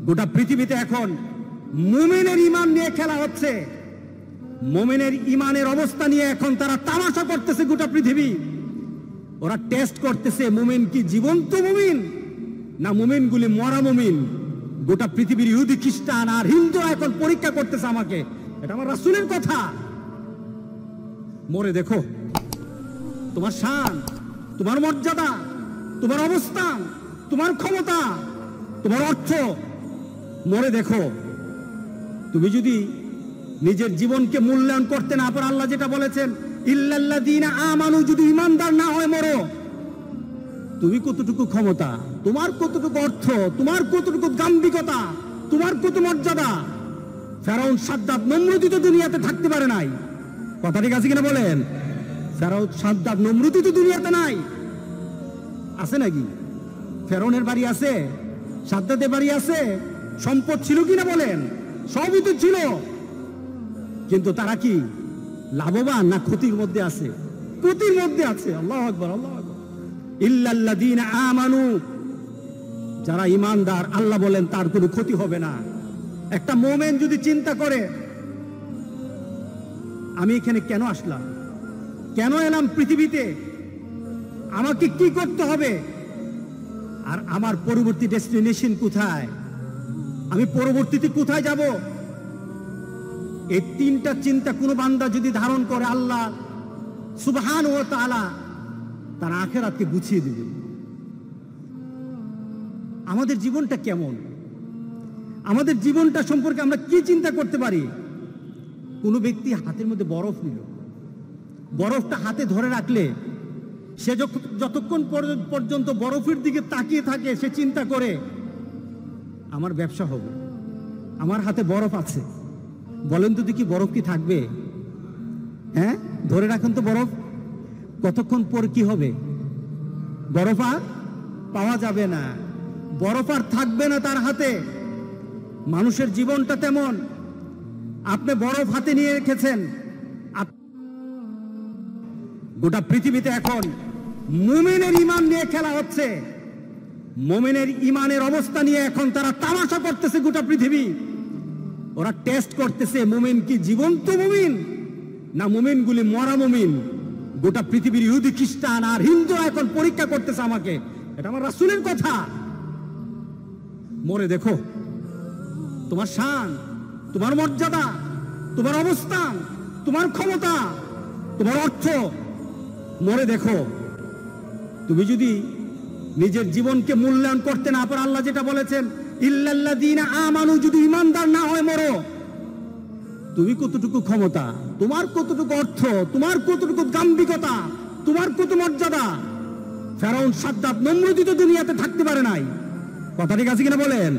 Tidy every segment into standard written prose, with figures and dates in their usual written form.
গোটা পৃথিবীতে এখন মুমিনের ঈমান নিয়ে খেলা হচ্ছে। মুমিনের ঈমানের অবস্থা নিয়ে এখন তারা তামাশা করতেছে। গোটা পৃথিবী ওরা টেস্ট করতেছে, মুমিন কি জীবন্ত মুমিন না মুমিনগুলি মরা মুমিন। গোটা পৃথিবীর ইহুদি, খ্রিস্টান আর হিন্দুরা এখন পরীক্ষা করতেছে আমাকে। এটা আমার রাসূলের কথা। মরে দেখো তোমার শান, তোমার মর্যাদা, তোমার অবস্থান, তোমার ক্ষমতা, তোমার অর্থ। মরে দেখো। তুমি যদি নিজের জীবনকে মূল্যায়ন করতে না পারো, আল্লাহ যেটা বলেছেন ইল্লাল্লাযীনা আমানু, যদি ঈমানদার না হয় মরো, তুমি কতটুকু ক্ষমতা, তোমার কতটুকু অর্থ, তোমার কতটুকু গাম্ভীর্যতা, তোমার কত মর্যাদা। ফেরাউন, সাদ্দাত, নমরুদ তো দুনিয়াতে থাকতে পারে নাই। কথা ঠিক আছে কিনা বলেন? ফেরাউন, সাদ্দাত, নমরুদ তো দুনিয়াতে নাই। আছে নাকি? ফেরাউনের বাড়ি আছে, সাদ্দাতের বাড়ি আছে, সম্পদ ছিল কিনা বলেন? সবই তো ছিল, কিন্তু তারা কি লাভবান না ক্ষতির মধ্যে আছে? ক্ষতির মধ্যে আছে। আল্লাহু আকবার, আল্লাহু আকবার। ইল্লাল্লাযীনা আমানু, যারা ঈমানদার, আল্লাহ বলেন তার কোনো ক্ষতি হবে না। একটা মুমিন যদি চিন্তা করে আমি এখানে কেন আসলাম, কেন এলাম পৃথিবীতে, আমাকে কি করতে হবে, আর আমার পরবর্তী ডেস্টিনেশন কোথায়, আমি পরবর্তীতে কোথায় যাব, এই তিনটা চিন্তা কোনো বান্দা যদি ধারণ করে, আল্লাহ সুবহানাহু ওয়া তাআলা তার আখিরাতকে গুছিয়ে দিবেন। আমাদের জীবনটা কেমন, আমাদের জীবনটা সম্পর্কে আমরা কি চিন্তা করতে পারি? কোনো ব্যক্তি হাতের মধ্যে বরফ নিল, বরফটা হাতে ধরে রাখলে সে যতক্ষণ পর্যন্ত বরফের দিকে তাকিয়ে থাকে, সে চিন্তা করে আমার ব্যবসা হবে, আমার হাতে বরফ আছে। বলেন তো দেখি বরফ কি থাকবে? হ্যাঁ, ধরে রাখেন তো বরফ, কতক্ষণ পর কি হবে? বরফ আর পাওয়া যাবে না, বরফ আর থাকবে না তার হাতে। মানুষের জীবনটা তেমন। আপনি বরফ হাতে নিয়ে রেখেছেন। গোটা পৃথিবীতে এখন মুমিনের ঈমান নিয়ে খেলা হচ্ছে। মুমিনের ঈমানের অবস্থা নিয়ে এখন তারা তামাশা করতেছে। গোটা পৃথিবী ওরা টেস্ট করতেছে, মুমিন কি জীবন্ত মুমিন না মুমিনগুলি মরা মুমিন। গোটা পৃথিবীর ইহুদি, খ্রিস্টান আর হিন্দুরা এখন পরীক্ষা করতেছে আমাকে। এটা আমার রাসূলের কথা। মরে দেখো তোমার শান, তোমার মর্যাদা, তোমার অবস্থান, তোমার ক্ষমতা, তোমার অর্থ। মরে দেখো। তুমি যদি নিজের জীবনকে মূল্যায়ন করতে না পারো, আল্লাহ যেটা বলেছেন ইল্লাল্লাযীনা আমানু, যদি ঈমানদার না হয় মরো, তুমি কতটুকু ক্ষমতা, তোমার কতটুকু অর্থ, তোমার কতটুকু গাম্ভীর্যতা, তোমার কত মর্যাদা। ফেরাউন, সাদ্দাত, নমরুদ তো দুনিয়াতে থাকতে পারে নাই। কথা ঠিক আছে কিনা বলেন?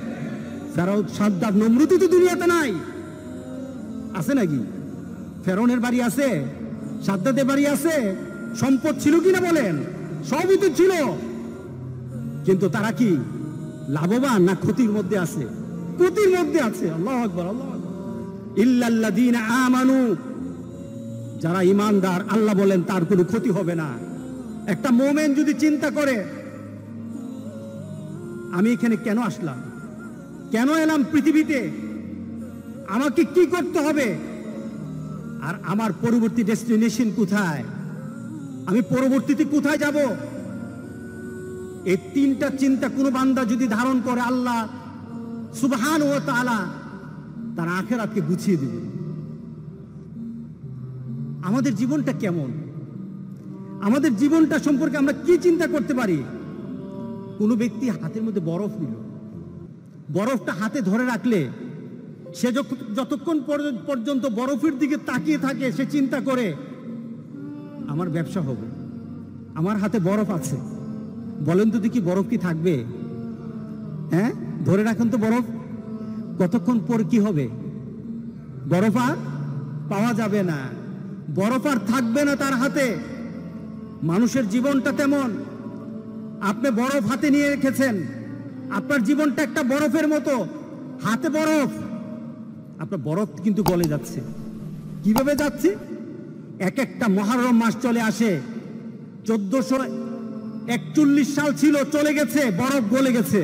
ফেরাউন, সাদ্দাত, নমরুদ তো দুনিয়াতে নাই। আছে নাকি? ফেরাউনের বাড়ি আছে, সাদ্দাতের বাড়ি আছে, সম্পদ ছিল কিনা বলেন? সবই তো ছিল, কিন্তু তারা কি লাভবান না ক্ষতির মধ্যে আছে? ক্ষতির মধ্যে আছে। আল্লাহু আকবার, আল্লাহু আকবার। ইল্লাল্লাযীনা আমানু, যারা ঈমানদার, আল্লাহ বলেন তার কোনো ক্ষতি হবে না। একটা মুমিন যদি চিন্তা করে আমি এখানে কেন আসলাম, কেন এলাম পৃথিবীতে, আমাকে কি করতে হবে, আর আমার পরবর্তী ডেস্টিনেশন কোথায়, আমি পরবর্তীতে কোথায় যাব, এই তিনটা চিন্তা কোনো বান্দা যদি ধারণ করে, আল্লাহ সুবহানাহু ওয়া তাআলা তার আখিরাতকে গুছিয়ে দিবেন। আমাদের জীবনটা কেমন, আমাদের জীবনটা সম্পর্কে আমরা কি চিন্তা করতে পারি? কোনো ব্যক্তি হাতের মধ্যে বরফ নিল, বরফটা হাতে ধরে রাখলে সে যতক্ষণ পর্যন্ত বরফের দিকে তাকিয়ে থাকে, সে চিন্তা করে আমার ব্যবসা হবে, আমার হাতে বরফ আছে। বলেন তো দেখি বরফ কি থাকবে? হ্যাঁ, ধরে রাখেন তো বরফ, কতক্ষণ পর কি হবে? বরফ আর পাওয়া যাবে না, বরফ আর থাকবে না তার হাতে। মানুষের জীবনটা তেমন। আপনি বরফ হাতে নিয়ে রেখেছেন, আপনার জীবনটা একটা বরফের মতো, হাতে বরফ, আপনার বরফ কিন্তু গলে যাচ্ছে। কিভাবে যাচ্ছে? এক একটা মুহররম মাস চলে আসে, 1441 সাল ছিল, চলে গেছে, বরফ গলে গেছে।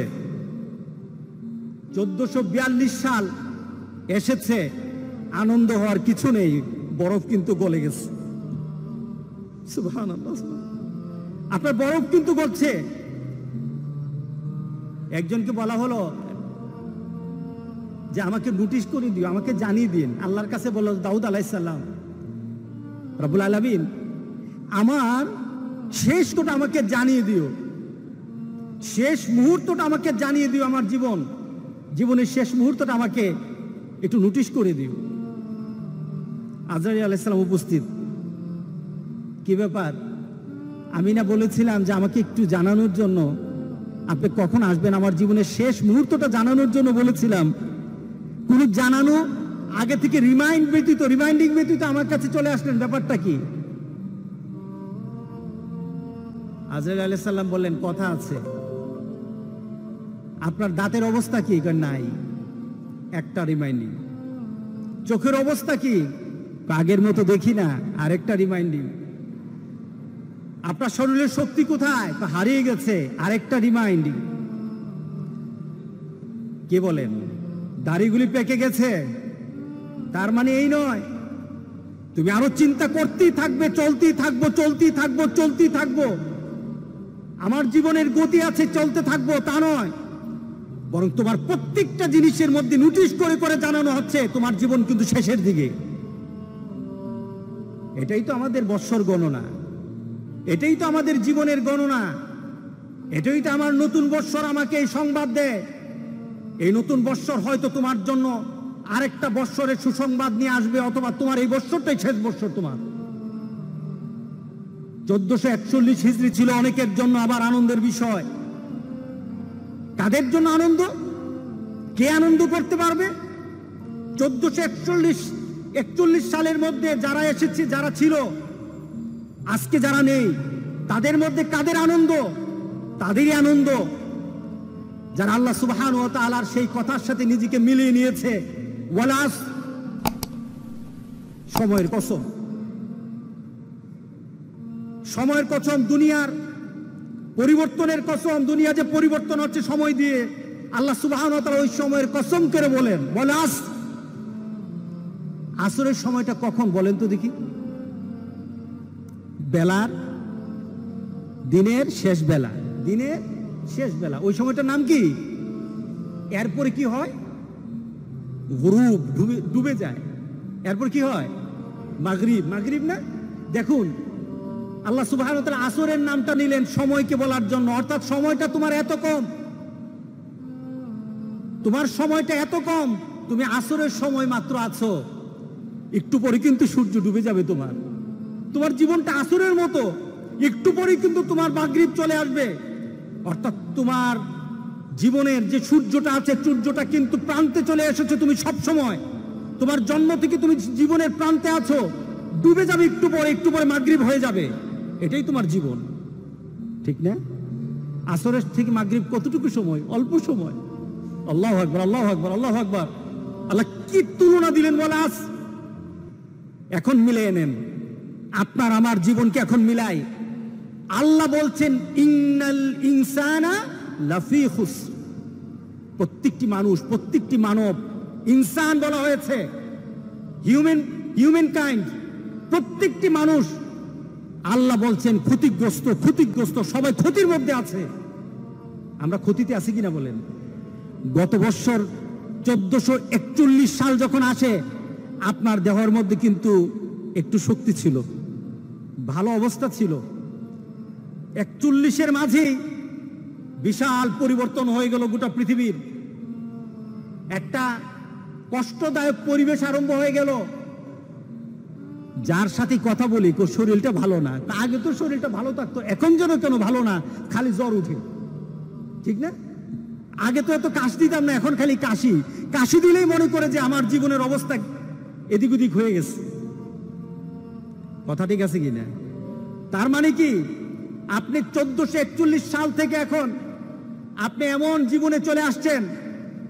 1442 সাল এসেছে, আনন্দ হওয়ার কিছু নেই, বরফ কিন্তু গলে গেছে। সুবহানাল্লাহ, আপনার বরফ কিন্তু গলছে। একজনকে বলা হলো যে আমাকে নোটিশ করে দিও, আমাকে জানিয়ে দিন। আল্লাহর কাছে বলল দাউদ আলাইহিস সালাম, রব্বুল আলামিন আমার শেষ কোটা আমাকে জানিয়ে দিও, শেষ মুহূর্তটা আমাকে জানিয়ে দিও, আমার জীবনের শেষ মুহূর্তটা আমাকে একটু নোটিশ করে দিও। আজরাইল আলাইহিস সালাম উপস্থিত। কি ব্যাপার? আমি না বলেছিলাম যে আমাকে একটু জানানোর জন্য, আপনি কখন আসবেন, আমার জীবনের শেষ মুহূর্তটা জানানোর জন্য বলেছিলাম। কোন জানানো আগে থেকে রিমাইন্ডিং ব্যতীত আমার কাছে চলে আসলেন, ব্যাপারটা কি? আজরাইল আলাইহিস সালাম বললেন, কথা আছে। আপনার দাঁতের অবস্থা কি? নাই, একটা রিমাইন্ডিং। চোখের অবস্থা কি? আগের মতো দেখি না, আরেকটা রিমাইন্ডিং। আপনার শরীরের শক্তি কোথায়? হারিয়ে গেছে, আরেকটা রিমাইন্ডিং। কি বলেন? দাড়িগুলি পেকে গেছে, তার মানে এই নয় তুমি আরো চিন্তা করতেই থাকবে, চলতেই থাকবো। আমার জীবনের গতি আছে, চলতে থাকবো, তা নয়। বরং তোমার প্রত্যেকটা জিনিসের মধ্যে নোটিশ করে করে জানানো হচ্ছে তোমার জীবন কিন্তু শেষের দিকে। এটাই তো আমাদের বৎসর গণনা, এটাই তো আমাদের জীবনের গণনা, এটাই তো আমার নতুন বৎসর আমাকে এই সংবাদ দেয়। এই নতুন বৎসর হয়তো তোমার জন্য আরেকটা বৎসরের সুসংবাদ নিয়ে আসবে, অথবা তোমার এই বৎসরটাই শেষ বৎসর। তোমার 1441 হিজরি ছিল অনেকের জন্য আবার আনন্দের বিষয়। কাদের জন্য আনন্দ? কে আনন্দ করতে পারবে? 1441 সালের মধ্যে যারা এসেছে, যারা ছিল, আজকে যারা নেই, তাদের মধ্যে কাদের আনন্দ? তাদেরই আনন্দ যারা আল্লাহ সুবহানাহু ওয়া তাআলার সেই কথার সাথে নিজেকে মিলিয়ে নিয়েছে। ওয়ালাস, সময়ের কসম, সময়ের কসম, দুনিয়ার পরিবর্তনের কসম। দুনিয়া যে পরিবর্তন হচ্ছে সময় দিয়ে, আল্লাহ সুবহানাহু ওয়া তাআলা ওই সময়ের কসম করে বলেন, ওয়ালাস। আসরের সময়টা কখন বলেন তো দেখি? বেলার, দিনের শেষ বেলা, দিনের শেষ বেলা। ওই সময়টার নাম কি? এরপরে কি হয়? গুরুব, ডুবে যায়। এরপর কি হয়? মাগরিব। মাগরিব না? দেখুন, আল্লাহ সুবহানাহু ওয়া তাআলা আসরের নামটা নিলেন সময়কে বলার জন্য। অর্থাৎ সময়টা তোমার এত কম, তোমার সময়টা এত কম, তুমি আসরের সময় মাত্র আছো। একটু পরে কিন্তু সূর্য ডুবে যাবে। তোমার জীবনটা আসরের মতো, একটু পরে কিন্তু তোমার মাগরিব চলে আসবে। অর্থাৎ তোমার জীবনের যে সূর্যটা আছে, সূর্যটা কিন্তু প্রান্তে চলে এসেছে। তুমি সব সময়, তোমার জন্ম থেকে তুমি জীবনের প্রান্তে আছো, ডুবে যাবে একটু পরে মাগরিব হয়ে যাবে। এটাই তোমার জীবন, ঠিক না? আসরের থেকে মাগরিব কতটুকু সময়? অল্প সময়। আল্লাহু আকবার, আল্লাহু আকবার, আল্লাহু আকবার। আল্লাহ কি তুলনা দিলেন বলে। আজ এখন মিলিয়ে নেন, আপনার আমার জীবনকে এখন মিলাই। আল্লাহ বলছেন, ইন্নাল ইনসানা লাফি খুসর। প্রত্যেকটি মানুষ, প্রত্যেকটি মানব, ইনসান বলা হয়েছে, হিউম্যান কাইন্ড, প্রত্যেকটি মানুষ আল্লাহ বলছেন ক্ষতিগ্রস্ত, সবাই ক্ষতির মধ্যে আছে। আমরা ক্ষতিতে আছি কিনা বলেন? গত বছর 1441 সাল যখন আসে, আপনার দেহের মধ্যে কিন্তু একটু শক্তি ছিল, ভালো অবস্থা ছিল। 41-এর মাঝেই বিশাল পরিবর্তন হয়ে গেল গোটা পৃথিবীর। একটা কষ্টদায়ক পরিবেশ আরম্ভ হয়ে গেল। যার সাথে কথা বলি শরীরটা ভালো না, আগে তো শরীরটা ভালো থাকতো, এখন যেন কেন ভালো না, খালি জ্বর উঠে, ঠিক না? আগে তো এত কাশ দিতাম না, এখন খালি কাশি দিলেই মনে করে যে আমার জীবনের অবস্থা এদিক ওদিক হয়ে গেছে। কথা ঠিক আছে কিনা? তার মানে কি, আপনি 1441 সাল থেকে এখন আপনি এমন জীবনে চলে আসছেন,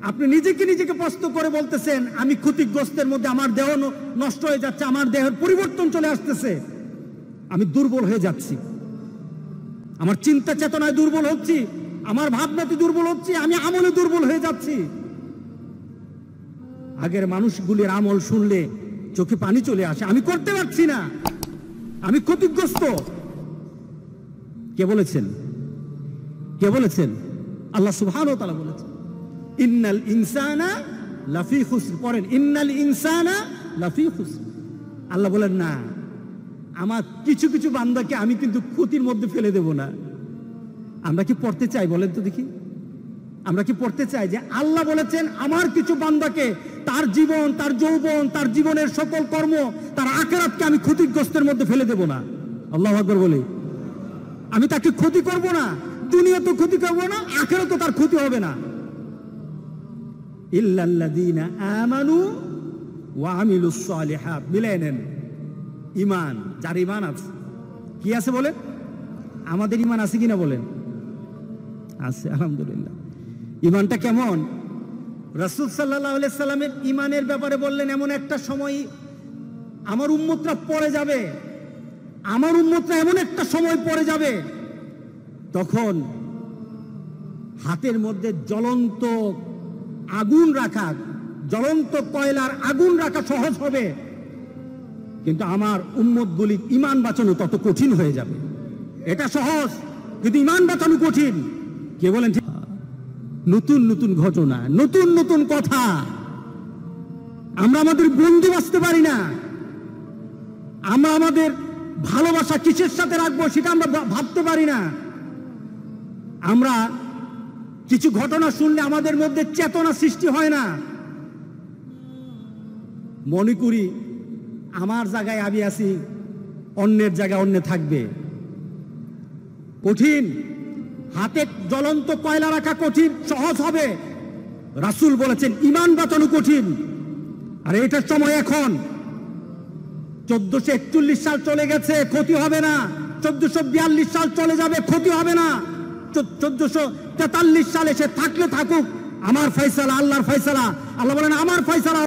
আপনি নিজেকে প্রশ্ন করে বলতেছেন, আমি ক্ষতিগ্রস্তের মধ্যে, আমার দেহ নষ্ট হয়ে যাচ্ছে, আমার দেহের পরিবর্তন চলে আসতেছে, আমি দুর্বল হয়ে যাচ্ছি, আমার চিন্তা চেতনায় দুর্বল হচ্ছি, আমার ভাবনাতে দুর্বল হচ্ছি, আমি আমলে দুর্বল হয়ে যাচ্ছি। আগের মানুষগুলির আমল শুনলে চোখে পানি চলে আসে। আমি করতে পারছি না, আমি ক্ষতিগ্রস্ত। কে বলেছেন? কে বলেছেন? আল্লাহ সুবহানাহু ওয়া তাআলা বলেছেন, ইন্নাল ইনসানা লাফি খুসর। পড়েন, ইন্নাল ইনসানা লাফি খুসর। আল্লাহ বলেন না, আমার কিছু কিছু বান্দাকে আমি কিন্তু ক্ষতির মধ্যে ফেলে দেব না। আমরা কি পড়তে চাই? বলেন তো দেখি, আমরা কি পড়তে চাই যে আল্লাহ বলেছেন আমার কিছু বান্দাকে, তার জীবন, তার যৌবন, তার জীবনের সকল কর্ম, তার আখিরাতকে আমি ক্ষতিগ্রস্তের মধ্যে ফেলে দেব না। আল্লাহু আকবার বলি। আমি তাকে ক্ষতি করব না, দুনিয়া তো ক্ষতি করব না, আখিরাতে তার ক্ষতি হবে না। ইল্লাল্লাযীনা আমানু ওয়া আমিলুস সালিহাত। মিলাই নেন, ঈমান, যার ঈমান আছে। কি আছে বলেন? আমাদের ঈমান আছে কিনা বলেন? আছে, আলহামদুলিল্লাহ। ঈমানটা কেমন? রাসূল সাল্লাল্লাহু আলাইহি সাল্লামের ঈমানের ব্যাপারে বললেন, এমন একটা সময় আমার উম্মতরা পড়ে যাবে, আমার উম্মতরা এমন একটা সময় পড়ে যাবে, তখন হাতের মধ্যে জ্বলন্ত আগুন রাখা, জ্বলন্ত কয়লার আগুন রাখা সহজ হবে, কিন্তু আমার উম্মতগুলির ঈমান বাঁচানো তত কঠিন হয়ে যাবে। এটা সহজ, কিন্তু ঈমান বাঁচানো কঠিন। কে বলেন? ঠিক। নতুন নতুন ঘটনা, নতুন নতুন কথা। আমরা আমাদের বন্ধু বাঁচতে পারি না, আমরা আমাদের ভালোবাসা কিসের সাথে রাখবো সেটা আমরা ভাবতে পারি না। আমরা কিছু ঘটনা শুনলে আমাদের মধ্যে চেতনা সৃষ্টি হয় না। মনে করি আমার জায়গায় আমি আছি, অন্যের জায়গায় অন্য থাকবে। কঠিন। হাতে জ্বলন্ত কয়লা রাখা কঠিন, সহজ হবে। রাসূল বলেছেন ঈমান বাঁচানো কঠিন। আর এটার সময় এখন 1441 সাল চলে গেছে, ক্ষতি হবে না। 1442 সাল চলে যাবে, ক্ষতি হবে না। 1443 সালে সে থাকলে থাকুক, আমার ফয়সালা আল্লাহর ফয়সালা। আল্লাহ বলেন আমার ফয়সালা